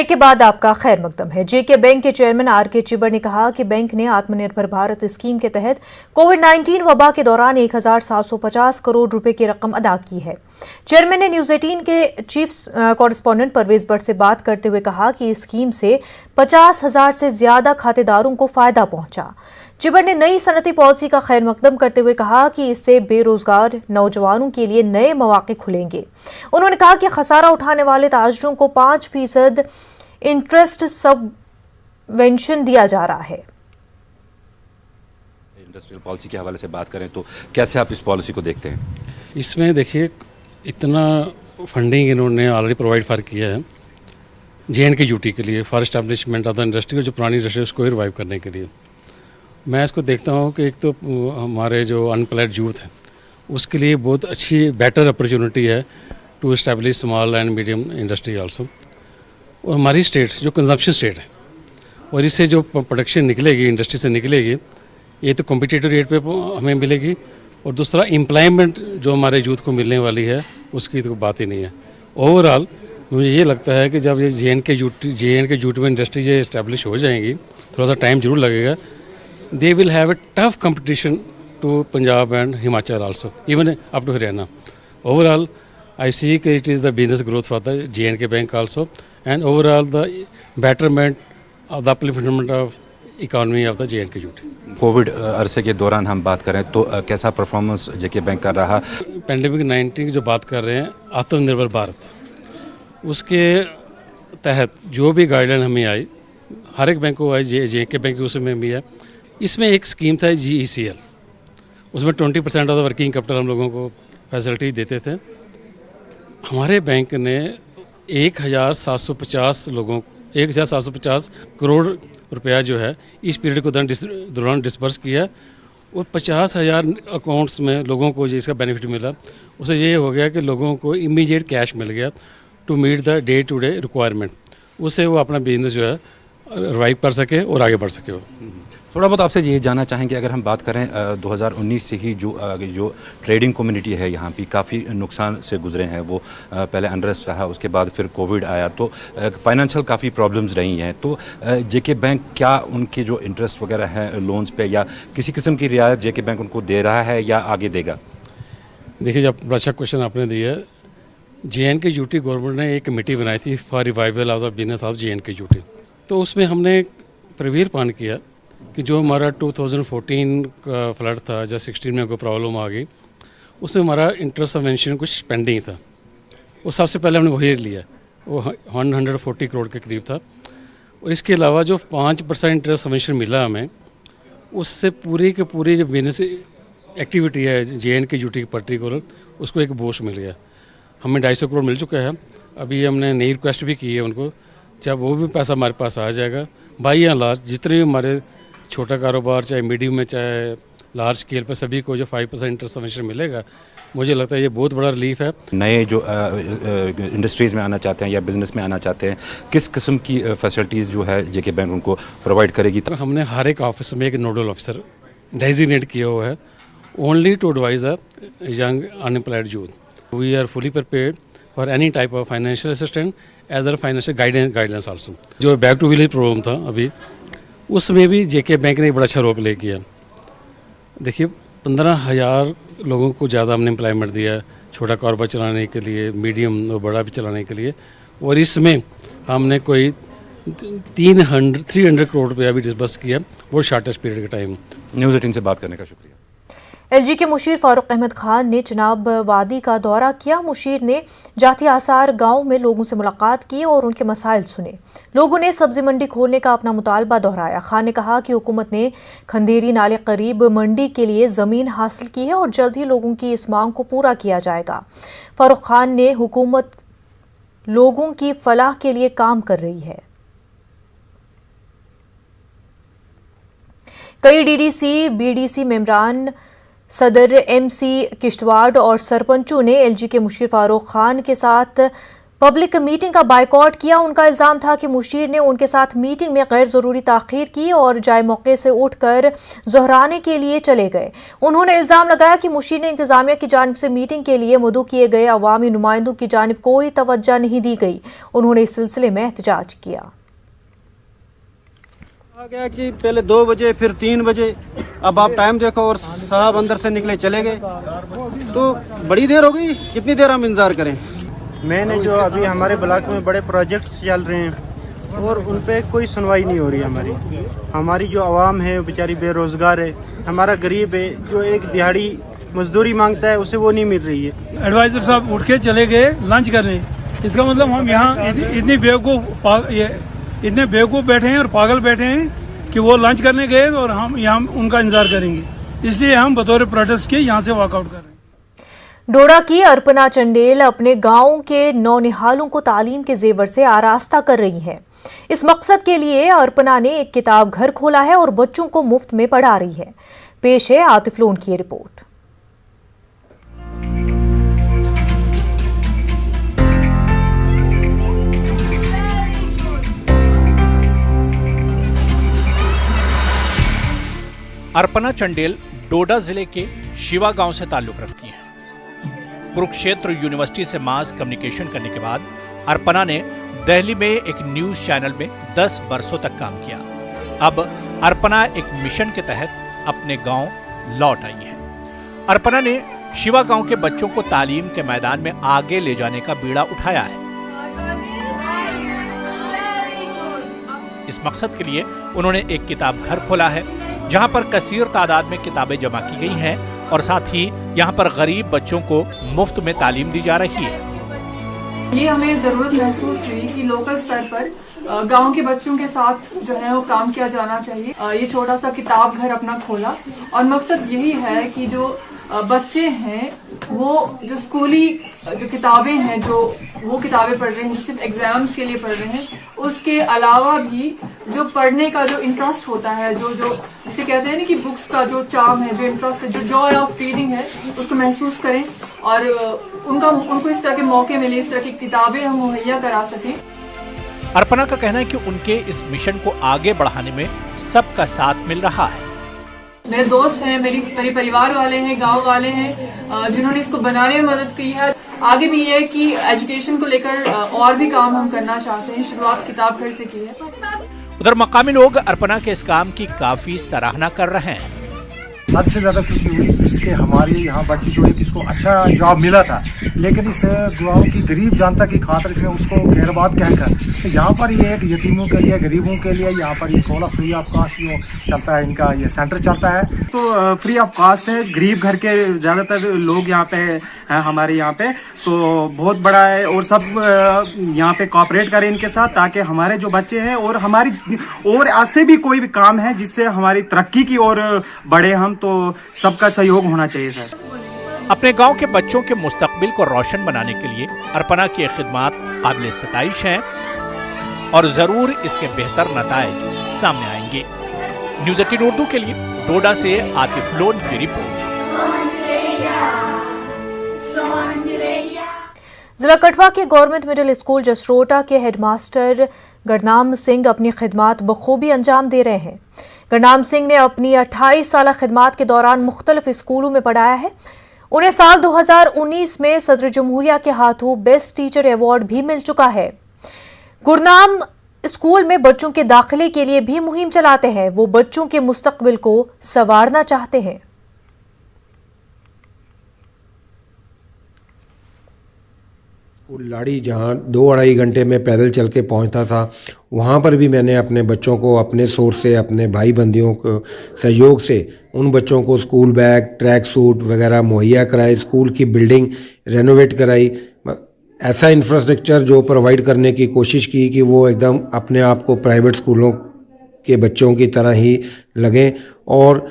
Break के बाद आपका खैर मकदम है। जेके बैंक के चेयरमैन आर.के. चिबर ने कहा कि बैंक ने आत्मनिर्भर भारत स्कीम के तहत कोविड-19 वबा के दौरान 1,750 करोड़ रुपए की रकम अदा की है। चेयरमैन ने न्यूज 18 के चीफ कॉरेस्पॉन्डेंट परवेज भट्ट से बात करते हुए कहा कि इस स्कीम से 50,000 से ज्यादा खातेदारों को फायदा पहुंचा। चिबर ने नई सनती पॉलिसी का खैर मकदम करते हुए कहा कि इससे बेरोजगार नौजवानों के लिए नए मौके खुलेंगे। उन्होंने कहा कि खसारा उठाने वाले ताजरों को 5% इंटरेस्ट सबवेंशन दिया जा रहा है। इंडस्ट्रियल पॉलिसी के हवाले से बात करें तो कैसे आप इस पॉलिसी को देखते हैं? इसमें देखिए इतना फंडिंग इन्होंने ऑलरेडी प्रोवाइड फॉर किया है JNK-UT के लिए, for establishment of the industry, जो पुरानी इंडस्ट्री उसको ही रिवाइव करने के लिए। मैं इसको देखता हूँ कि एक तो हमारे जो अनएम्प्लॉयड यूथ है उसके लिए बहुत अच्छी बेटर अपॉर्चुनिटी है to establish small and medium industry also. और हमारी स्टेट जो कंजम्पशन स्टेट है और इससे जो प्रोडक्शन निकलेगी इंडस्ट्री से निकलेगी, ये तो कॉम्पिटिटिव रेट पे हमें मिलेगी, और दूसरा एम्प्लॉयमेंट जो हमारे यूथ को मिलने वाली है उसकी तो बात ही नहीं है। ओवरऑल मुझे ये लगता है कि जब ये JNK-UT में इंडस्ट्री ये इस्टेब्लिश हो जाएंगी, थोड़ा सा टाइम जरूर लगेगा, they will have a tough competition to Punjab and Himachal also, even up to Haryana. Overall, I see that it is the business growth for the JNK Bank also, and overall the betterment of the upliftment of economy of the JNK-UT. Covid अरसे के दौरान हम बात करें तो कैसा performance JK bank का रहा? पेंडेमिक 19 की जो बात कर रहे हैं, आत्मनिर्भर भारत, उसके तहत जो भी गाइडलाइन हमें आई, हर एक बैंक को आई, JK बैंक उसमें भी है। इसमें एक स्कीम था GECL, उसमें 20% ऑफ द वर्किंग कैपिटल हम लोगों को फैसिलिटी देते थे। हमारे बैंक ने 1,750 करोड़ रुपया जो है इस पीरियड को दौरान डिस्पर्स किया, और 50,000 अकाउंट्स में लोगों को इसका बेनिफिट मिला। उससे ये हो गया कि लोगों को इमीडिएट कैश मिल गया to meet the day to day requirement. उससे वो अपना बिजनेस जो है रिवाइव कर सके और आगे बढ़ सके। वो थोड़ा बहुत आपसे ये जानना चाहेंगे, अगर हम बात करें 2019 से ही जो ट्रेडिंग कम्युनिटी है यहाँ पे काफ़ी नुकसान से गुजरे हैं। वो पहले अनरेस्ट रहा, उसके बाद फिर कोविड आया, तो फाइनेंशियल काफ़ी प्रॉब्लम्स रही हैं। तो JK बैंक क्या उनके जो इंटरेस्ट वगैरह है लोन्स पे या किसी किस्म की रियायत JK बैंक उनको दे रहा है या आगे देगा? देखिए, जब अच्छा क्वेश्चन आपने दिया, JNK-UT गवर्नमेंट ने एक कमेटी बनाई थी for revival of the business of JNK-UT। तो उसमें हमने प्रवीर पान किया कि जो हमारा 2014 का फ्लड था, जब 16 में कोई प्रॉब्लम आ गई, उसमें हमारा इंटरेस्ट सबवेंशन कुछ पेंडिंग था। वो सबसे पहले हमने वही लिया, वो 140 करोड़ के करीब था। और इसके अलावा जो 5% इंटरेस्ट सबवेंशन मिला हमें, उससे पूरी के पूरी जो बिजनेस एक्टिविटी है JNK-UT की पर्टिकुलर, उसको एक बूस्ट मिल गया। हमें 250 करोड़ मिल चुका है। अभी हमने नई रिक्वेस्ट भी की है उनको, जब वो भी पैसा हमारे पास आ जाएगा, बाई या लार्ज जितने भी हमारे छोटा कारोबार, चाहे मीडियम में चाहे लार्ज स्केल पर, सभी को जो 5% इंटरेस्ट सबवेंशन मिलेगा, मुझे लगता है ये बहुत बड़ा रिलीफ है। नए जो इंडस्ट्रीज़ में आना चाहते हैं या बिज़नेस में आना चाहते हैं, किस किस्म की फैसिलिटीज़ जो है JK बैंक उनको प्रोवाइड करेगी? तो हमने हर एक ऑफिस में एक नोडल ऑफिसर डेजिग्नेट किया हुआ है, only to advise the young unemployed youth. We are fully prepared for any type of financial assistant as a financial guidance also. जो बैक टू विलेज प्रोग्राम था अभी, उसमें भी JK बैंक ने एक बड़ा अच्छा रोल प्ले किया। देखिए, 15,000 लोगों को ज़्यादा हमने एम्प्लॉयमेंट दिया है, छोटा कारोबार चलाने के लिए, मीडियम और बड़ा भी चलाने के लिए। और इसमें हमने कोई 300 करोड़ रुपया भी डिस्बर्स किया, वो शॉर्टेस्ट पीरियड का टाइम। न्यूज़ 18 से बात करने का शुक्रिया। LG के मुशीर फारूक अहमद खान ने चिनाब वादी का दौरा किया। मुशीर ने जाती आसार गांव में लोगों से मुलाकात की और उनके मसाइल सुने। लोगों ने सब्जी मंडी खोलने का अपना मुतालबा दोहराया। खान ने कहा कि हुकूमत ने खंदेरी नाले करीब मंडी के लिए जमीन हासिल की है और जल्द ही लोगों की इस मांग को पूरा किया जाएगा। फारूक खान ने हुकूमत लोगों की फलाह के लिए काम कर रही है। कई DDC BDC मेंबरान, सदर MC किश्तवाड़ और सरपंचों ने LG के मुशीर फारूक खान के साथ पब्लिक मीटिंग का बायकॉट किया। उनका इल्जाम था कि मुशीर ने उनके साथ मीटिंग में गैर जरूरी ताखीर की और जाए मौके से उठकर जोहराने के लिए चले गए। उन्होंने इल्जाम लगाया कि मुशीर ने इंतजामिया की जानिब से मीटिंग के लिए मदऊ किए गए अवामी नुमाइंदों की जानिब कोई तवज्जो नहीं दी गई। उन्होंने इस सिलसिले में एहतजाज किया। आ गया कि पहले 2 बजे फिर 3 बजे, अब आप टाइम देखो और साहब अंदर से निकले चले गए, तो बड़ी देर हो गई। कितनी देर हम इंतजार करें? मैंने जो अभी हमारे ब्लॉक में बड़े प्रोजेक्ट्स चल रहे हैं और उन पे कोई सुनवाई नहीं हो रही। हमारी जो आवाम है वो बेचारी बेरोज़गार है, हमारा गरीब है जो एक दिहाड़ी मजदूरी मांगता है उसे वो नहीं मिल रही है। एडवाइज़र साहब उठ के चले गए लंच करने। इसका मतलब हम यहाँ इतने बेवकूफ़ बैठे हैं और पागल बैठे हैं कि वो लंच करने गए और हम यहाँ उनका इंतजार करेंगे। इसलिए हम बतौर प्रोटेस्ट के यहाँ से वॉकआउट कर रहे हैं। डोडा की अर्पणा चंडेल अपने गांव के नौनिहालों को तालीम के जेवर से आरास्ता कर रही हैं। इस मकसद के लिए अर्पणा ने एक किताब घर खोला है और बच्चों को मुफ्त में पढ़ा रही है। पेश है आतिफ लोन की रिपोर्ट। अर्पणा चंडेल डोडा जिले के शिवा गांव से ताल्लुक रखती हैं। कुरुक्षेत्र यूनिवर्सिटी से मास कम्युनिकेशन करने के बाद अर्पणा ने दिल्ली में एक न्यूज चैनल में 10 वर्षों तक काम किया। अब अर्पणा एक मिशन के तहत अपने गांव लौट आई है। अर्पणा ने शिवा गांव के बच्चों को तालीम के मैदान में आगे ले जाने का बीड़ा उठाया है। इस मकसद के लिए उन्होंने एक किताब घर खोला है, जहां पर कसीर तादाद में किताबें जमा की गई हैं और साथ ही यहां पर गरीब बच्चों को मुफ्त में तालीम दी जा रही है। ये हमें जरूरत महसूस हुई कि लोकल स्तर पर गांव के बच्चों के साथ जो है वो काम किया जाना चाहिए। ये छोटा सा किताब घर अपना खोला और मकसद यही है कि जो बच्चे हैं वो जो स्कूली जो किताबें हैं जो वो किताबें पढ़ रहे हैं जो सिर्फ एग्जाम्स के लिए पढ़ रहे हैं, उसके अलावा भी जो पढ़ने का जो इंटरेस्ट होता है, जो जिसे कहते हैं ना कि बुक्स का जो चार्म है, जो इंटरेस्ट है, जो जॉय ऑफ रीडिंग है, उसको महसूस करें और उनको इस तरह के मौके मिले, इस तरह की किताबें हम मुहैया करा सकें। अर्पणा का कहना है कि उनके इस मिशन को आगे बढ़ाने में सबका साथ मिल रहा है। मेरे दोस्त हैं, मेरे परिवार वाले हैं, गांव वाले हैं जिन्होंने इसको बनाने में मदद की है। आगे भी ये है कि एजुकेशन को लेकर और भी काम हम करना चाहते हैं। शुरुआत किताब घर से की है। उधर मकामी लोग अर्पणा के इस काम की काफी सराहना कर रहे हैं। हद से ज़्यादा खुशी हुई कि हमारे यहाँ बच्ची जो है किसको अच्छा जॉब मिला था, लेकिन इस गाँव की गरीब जनता की खातिर इसमें उसको गैरबात कहकर तो यहाँ पर ये एक यतीमों के लिए, गरीबों के लिए यहाँ पर ये खोला फ्री ऑफ कास्ट जो चलता है, इनका ये सेंटर चलता है। तो फ्री ऑफ कास्ट है, गरीब घर के ज़्यादातर लोग यहाँ पे हैं हमारे यहाँ पे, तो बहुत बड़ा है और सब यहाँ पे कोऑपरेट करें इनके साथ ताकि हमारे जो बच्चे हैं और हमारी और ऐसे भी कोई भी काम है जिससे हमारी तरक्की की ओर बढ़े हम, तो सबका सहयोग होना चाहिए सर। अपने गांव के बच्चों के मुस्तकबिल को रोशन बनाने के लिए अर्पणा की खिदमत काबिल सताइश हैं और जरूर इसके बेहतर नताइज सामने आएंगे। न्यूज़ 18 उर्दू के लिए डोडा से आतिफ लोन की रिपोर्ट। जिला कठवा के गवर्नमेंट मिडिल स्कूल जसरोटा के हेडमास्टर गरनाम सिंह अपनी खिदमात बखूबी अंजाम दे रहे हैं। गरनाम सिंह ने अपनी 28 साल खिदमात के दौरान मुख्तलिफ स्कूलों में पढ़ाया है। उन्हें साल 2019 में सदर जमहूरिया के हाथों बेस्ट टीचर अवार्ड भी मिल चुका है। गुरनाम स्कूल में बच्चों के दाखिले के लिए भी मुहिम चलाते हैं। वो बच्चों के मुस्तकबिल को संवारना चाहते हैं। लाड़ी जहाँ 2-2.5 घंटे में पैदल चल के पहुँचता था, वहाँ पर भी मैंने अपने बच्चों को अपने सोर्स से, अपने भाई बंदियों को सहयोग से उन बच्चों को स्कूल बैग, ट्रैक सूट वगैरह मुहैया कराए, स्कूल की बिल्डिंग रेनोवेट कराई, ऐसा इंफ्रास्ट्रक्चर जो प्रोवाइड करने की कोशिश की कि वो एकदम अपने आप को प्राइवेट स्कूलों के बच्चों की तरह ही लगें। और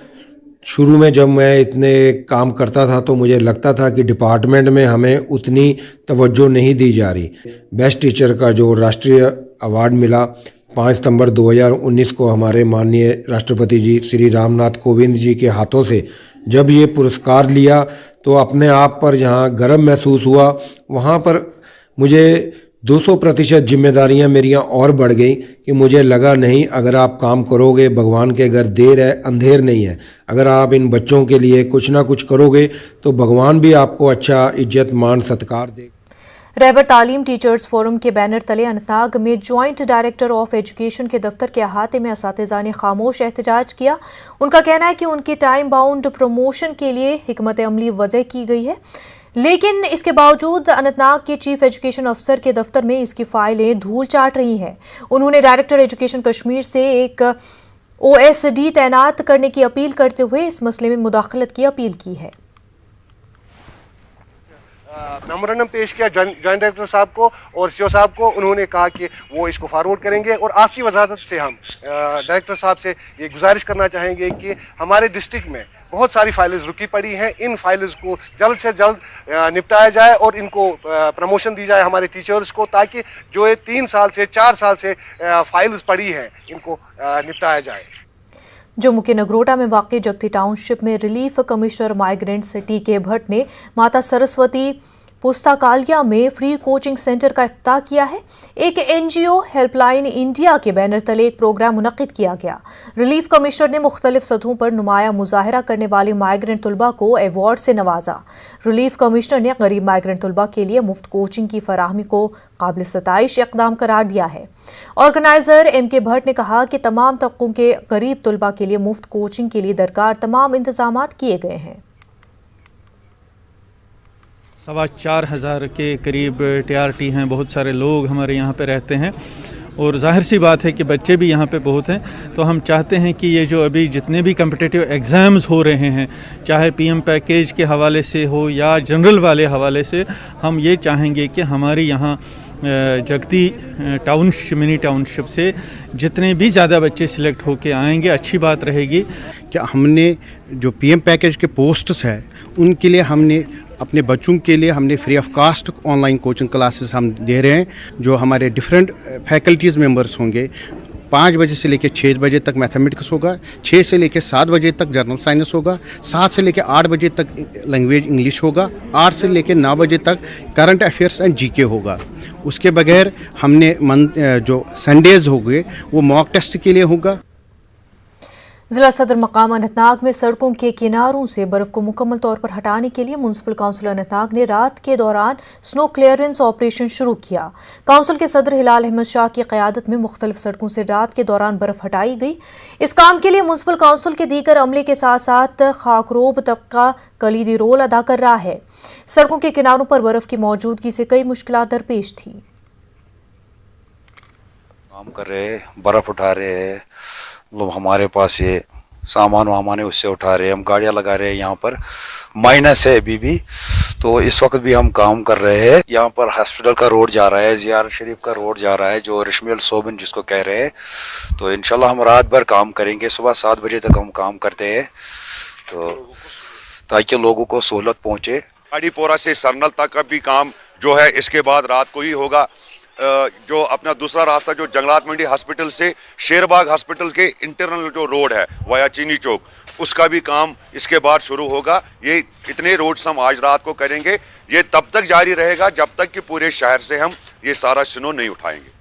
शुरू में जब मैं इतने काम करता था तो मुझे लगता था कि डिपार्टमेंट में हमें उतनी तवज्जो नहीं दी जा रही। बेस्ट टीचर का जो राष्ट्रीय अवार्ड मिला 5 सितंबर 2019 को हमारे माननीय राष्ट्रपति जी श्री रामनाथ कोविंद जी के हाथों से जब ये पुरस्कार लिया तो अपने आप पर जहाँ गर्व महसूस हुआ, वहाँ पर मुझे 200% जिम्मेदारियां मेरियां और बढ़ गई कि मुझे लगा नहीं, अगर आप काम करोगे, भगवान के घर देर है अंधेर नहीं है। अगर आप इन बच्चों के लिए कुछ ना कुछ करोगे तो भगवान भी आपको अच्छा इज्जत मान सत्कार दे। रहबर तालीम टीचर्स फोरम के बैनर तले अनंतनाग में ज्वाइंट डायरेक्टर ऑफ एजुकेशन के दफ्तर के अहाते में असातिज़ा ने खामोश एहतजाज किया। उनका कहना है कि उनके टाइम बाउंड प्रमोशन के लिए हिकमत अमली वज़ह की गई है, लेकिन इसके बावजूद अनंतनाग के चीफ एजुकेशन अफसर के दफ्तर में इसकी फाइलें धूल चाट रही हैं। उन्होंने डायरेक्टर एजुकेशन कश्मीर से एक OSD तैनात करने की अपील करते हुए इस मसले में मुदाखलत की अपील की है। मेमोरेंडम पेश किया जॉइंट डायरेक्टर साहब को और CO साहब को। उन्होंने कहा कि वो इसको फॉरवर्ड करेंगे और आपकी वजाहत से हम डायरेक्टर साहब से ये गुजारिश करना चाहेंगे कि हमारे डिस्ट्रिक्ट में बहुत सारी फाइल्स रुकी पड़ी हैं, इन फाइल्स को जल्द से जल्द निपटाया जाए और इनको प्रमोशन दी जाए हमारे टीचर्स को, ताकि जो ये 3 साल से 4 साल से फाइल्स पड़ी हैं इनको निपटाया जाए। जम्मू के नगरोटा में वाक़ई जगती टाउनशिप में relief commissioner migrants TK Bhatt ने माता सरस्वती पुस्तकालय में फ्री कोचिंग सेंटर का इफ्तिताह किया है। एक NGO हेल्पलाइन इंडिया के बैनर तले एक प्रोग्राम मुनक्किद किया गया। रिलीफ कमिश्नर ने मुख्तलिफ सतहों पर नुमाया मुजाहरा करने वाले माइग्रेंट तुलबा को अवार्ड से नवाजा। रिलीफ कमिश्नर ने गरीब माइग्रेंट तुलबा के लिए मुफ्त कोचिंग की फराहमी को काबिल सताइश इक़दाम करार दिया है। ऑर्गेनाइजर MK भट्ट ने कहा कि तमाम तबकों के गरीब तुलबा के लिए मुफ्त कोचिंग के लिए दरकार तमाम इंतजाम किए गए हैं। 4,500 के करीब TRT हैं, बहुत सारे लोग हमारे यहाँ पे रहते हैं और जाहिर सी बात है कि बच्चे भी यहाँ पे बहुत हैं। तो हम चाहते हैं कि ये जो अभी जितने भी कम्पिटिटिव एग्ज़ाम्स हो रहे हैं, चाहे PM पैकेज के हवाले से हो या जनरल वाले हवाले से, हम ये चाहेंगे कि हमारे यहाँ जगती मिनी टाउनशिप से जितने भी ज़्यादा बच्चे सिलेक्ट होके आएंगे अच्छी बात रहेगी। क्या हमने जो PM पैकेज के पोस्ट्स हैं उनके लिए हमने अपने बच्चों के लिए हमने free of cost online coaching classes हम दे रहे हैं, जो हमारे डिफरेंट फैकल्टीज़ मेंबर्स होंगे। 5 बजे से लेकर 6 बजे तक मैथमेटिक्स होगा, 6 से लेकर 7 बजे तक जनरल साइंस होगा, 7 से लेकर 8 बजे तक लैंग्वेज इंग्लिश होगा, 8 से लेकर 9 बजे तक करंट अफेयर्स एंड GK होगा। उसके बगैर हमने जो संडेज़ हो गए वो मॉक टेस्ट के लिए होगा। जिला सदर मकाम अनंतनाग में सड़कों के किनारों से बर्फ को मुकम्मल तौर पर हटाने के लिए म्युनिसिपल काउंसिल अनंतनाग ने रात के दौरान स्नो क्लियरेंस ऑपरेशन शुरू किया। काउंसिल के सदर हिलाल अहमद शाह की क़यादत में मुख्तलिफ सड़कों से रात के दौरान बर्फ हटाई गई। इस काम के लिए म्युनिसिपल काउंसिल के दीगर अमले के साथ साथ खाकरोब तबका कलीदी रोल अदा कर रहा है। सड़कों के किनारों पर बर्फ की मौजूदगी से कई मुश्किलात दरपेश थी। काम कर रहे हैं, बर्फ उठा रहे हैं, मतलब हमारे पास ये सामान वामान है उससे उठा रहे हैं, हम गाड़ियां लगा रहे हैं। यहाँ पर माइनस है अभी भी, तो इस वक्त भी हम काम कर रहे हैं। यहाँ पर हॉस्पिटल का रोड जा रहा है, ज़ियारत शरीफ का रोड जा रहा है, जो रश्मियल सोबिन जिसको कह रहे हैं। तो इंशाल्लाह हम रात भर काम करेंगे, सुबह 7 बजे तक हम काम करते हैं, तो ताकि लोगों को सहूलत पहुँचे। गाड़ीपोरा से सरनल तक का भी काम जो है इसके बाद रात को ही होगा। जो अपना दूसरा रास्ता जो जंगलात मंडी हॉस्पिटल से शेरबाग हॉस्पिटल के इंटरनल जो रोड है वाया चीनी चौक, उसका भी काम इसके बाद शुरू होगा। ये इतने रोड्स हम आज रात को करेंगे, ये तब तक जारी रहेगा जब तक कि पूरे शहर से हम ये सारा स्नो नहीं उठाएंगे।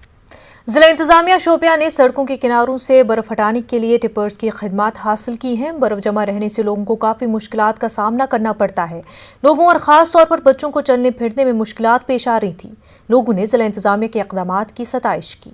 जिला इंतजामिया शोपियां ने सड़कों के किनारों से बर्फ हटाने के लिए टिपर्स की खिदमत हासिल की हैं। बर्फ जमा रहने से लोगों को काफ़ी मुश्किलात का सामना करना पड़ता है। लोगों और ख़ास तौर पर बच्चों को चलने फिरने में मुश्किलात पेश आ रही थी। लोगों ने जिला इंतजामिया के इक़दामात की सताइश की।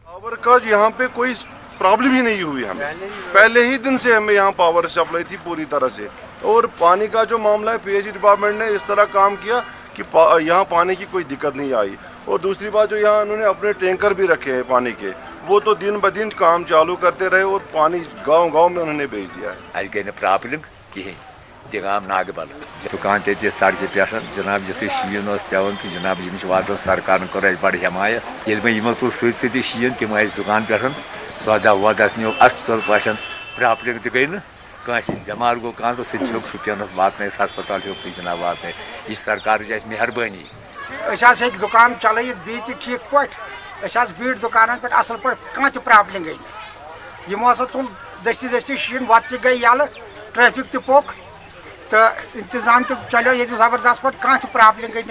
पावर का यहाँ पे कोई प्रॉब्लम ही नहीं हुई, हमें पहले ही दिन से हमें यहाँ पावर सप्लाई थी पूरी तरह से। और पानी का जो मामला है, PHE डिपार्टमेंट ने इस तरह काम किया कि यहाँ पानी की कोई दिक्कत नहीं आई। और दूसरी बात, जो यहाँ उन्होंने अपने टैंकर भी रखे हैं पानी के, वो तो दिन ब दिन काम चालू करते रहे और पानी गांव-गांव में उन्होंने भेज दिया है। आज गई प्रॉब्लम कहें दिगाम नाग बल दुकान ते सड़क पे जनाब जैसे शीन पेवान तो जनाब यम वातान सरकार कर बड़ हमायत ये मैं तुल सी शीन तम दुकान पे सौदा वौदा नो असल पे प्रॉब्लम तो गई नस बेमार गो कह तो सह शुपियन वात हस्पताल सह जनाब वात यह सरकार मेहरबानी दुकान चल बी ठीक पे बीट दुकान पे असल पे कह प्रॉब्लम गई यमो तुल दस्ती दस्ती शीन वत गई यल ट्रैफिक तो पोक तो इंतजाम तो चलो ये जबरदस्त पे कह प्रॉब्लम गई।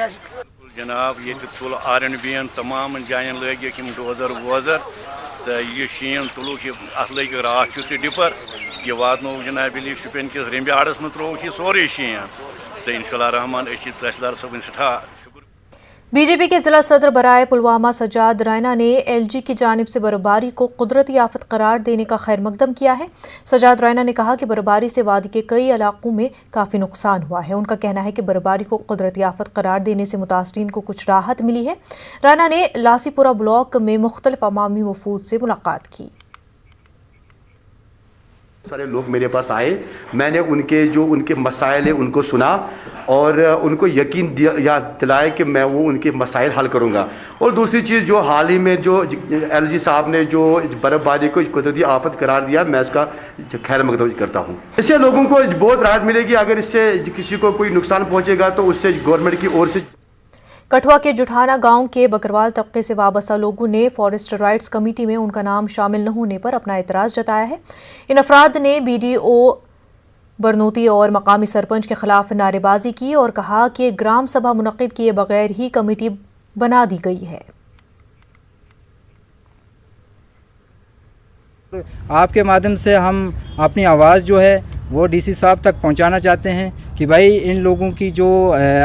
जनाब ये तुल RNB तमाम जायन लगिक डोजर वोजर तो यह शीन तुलुक अत लग रात डिपर यह वातनो जनाब शुपिन किस रेम्बियाड़स में त्रोक यह सोरे शीन तो इंशाल्लाह रहमान तहसीलदार सब सठा। बीजेपी के जिला सदर बराए पुलवामा सजाद रैना ने LG की जानिब से बर्फबारी को कुदरती आफत करार देने का खैर मकदम किया है। सजाद रैना ने कहा कि बर्फबारी से वादी के कई इलाकों में काफ़ी नुकसान हुआ है। उनका कहना है कि बर्फबारी को कुदरती आफत करार देने से मुतासरीन को कुछ राहत मिली है। रैना ने लासीपुरा ब्लॉक में मुख्तलिफ अवामी वफूद से मुलाकात की। सारे लोग मेरे पास आए, मैंने उनके मसाइल है उनको सुना और उनको यकीन दिलाया कि मैं वो उनके मसाइल हल करूँगा। और दूसरी चीज़ जो हाल ही में जो LG साहब ने जो बर्फ़बारी को कुदरती आफत करार दिया, मैं इसका खैर मकदम करता हूँ। इससे लोगों को बहुत राहत मिलेगी। अगर इससे किसी को कोई नुकसान पहुँचेगा तो उससे गवर्नमेंट की ओर से। कठुआ के जुठाना गांव के बकरवाल तबके से वाबस्ता लोगों ने फॉरेस्ट राइट्स कमेटी में उनका नाम शामिल न होने पर अपना एतराज़ जताया है। इन अफराद ने BDO बरनोती और मकामी सरपंच के खिलाफ नारेबाजी की और कहा कि ग्राम सभा मुनक्किद किए बगैर ही कमेटी बना दी गई है। आपके माध्यम से हम अपनी आवाज़ जो है वो DC साहब तक पहुंचाना चाहते हैं कि भाई इन लोगों की जो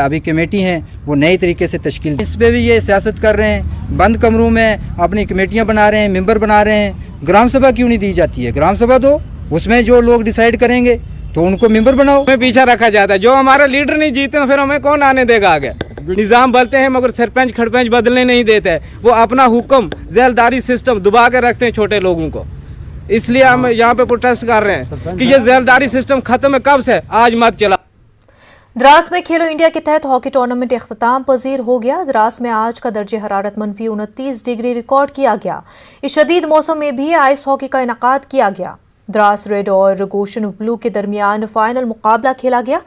अभी कमेटी हैं वो नई तरीके से तश्कील, इस पर भी ये सियासत कर रहे हैं, बंद कमरों में अपनी कमेटियां बना रहे हैं, मेंबर बना रहे हैं। ग्राम सभा क्यों नहीं दी जाती है? ग्राम सभा तो उसमें जो लोग डिसाइड करेंगे तो उनको मेंबर बनाओ। हमें पीछा रखा जाता है, जो हमारा लीडर नहीं जीते फिर हमें कौन आने देगा आगे। निज़ाम बदलते हैं मगर सरपंच खड़पंच बदलने नहीं देते, वो अपना हुक्म जेलदारी सिस्टम दबा के रखते हैं छोटे लोगों को। इसलिए हम यहाँ पे प्रोटेस्ट कर रहे हैं कि ये जेलदारी सिस्टम खत्म है, कब से आज मत चला। द्रास में खेलो इंडिया के तहत हॉकी टूर्नामेंट इख्तिताम पजीर हो गया। द्रास में आज का दर्जे हरारत -29 डिग्री रिकॉर्ड किया गया। इस शदीद मौसम में भी आइस हॉकी का इनेकाद किया गया। द्रास रेड और गोशन ब्लू के दरमियान फाइनल मुकाबला खेला गया।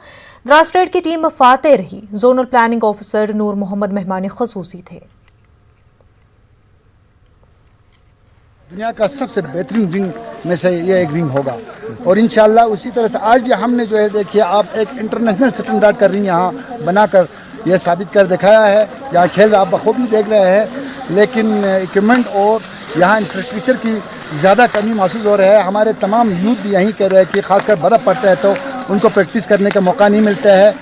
द्रास रेड की टीम फातेह रही। जोनल प्लानिंग ऑफिसर नूर मोहम्मद मेहमान खसूसी थे। दुनिया का सबसे बेहतरीन रिंग में से ये एक रिंग होगा और इंशाल्लाह उसी तरह से आज भी हमने जो है देखिए आप एक इंटरनेशनल स्टैंडर्ड का रिंग यहाँ बनाकर यह साबित कर दिखाया है। यहाँ खेल आप बखूबी देख रहे हैं, लेकिन इक्विपमेंट और यहाँ इंफ्रास्ट्रक्चर की ज़्यादा कमी महसूस हो रहा है। हमारे तमाम यूथ भी यहीं कह रहे हैं कि खासकर बर्फ़ पड़ता है तो उनको प्रैक्टिस करने का मौका नहीं मिलता है।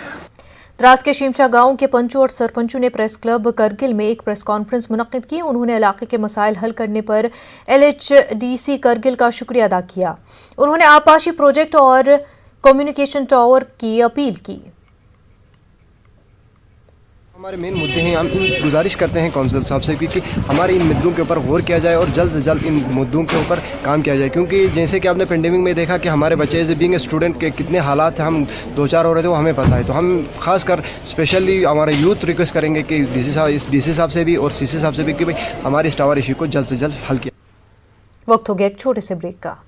द्रास के शीमशा गांव के पंचों और सरपंचों ने प्रेस क्लब करगिल में एक प्रेस कॉन्फ्रेंस मुनक्किद की। उन्होंने इलाके के मसाइल हल करने पर LHDC करगिल का शुक्रिया अदा किया। उन्होंने आपाशी प्रोजेक्ट और कम्युनिकेशन टावर की अपील की। हमारे मेन मुद्दे हैं, हम गुजारिश करते हैं काउंसिल साहब से कि हमारे इन मुद्दों के ऊपर गौर किया जाए और जल्द से जल्द इन मुद्दों के ऊपर काम किया जाए। क्योंकि जैसे कि आपने पेंडेमिक में देखा कि हमारे बच्चे एज ए बीइंग स्टूडेंट के कितने हालात से हम दो चार हो रहे थे वो हमें पता है। तो हम खासकर स्पेशली हमारे यूथ रिक्वेस्ट करेंगे कि DC साहब से भी और CC साहब से भी कि भाई हमारे इस टावर इशू को जल्द से जल्द हल किया। वक्त हो गया एक छोटे से ब्रेक का।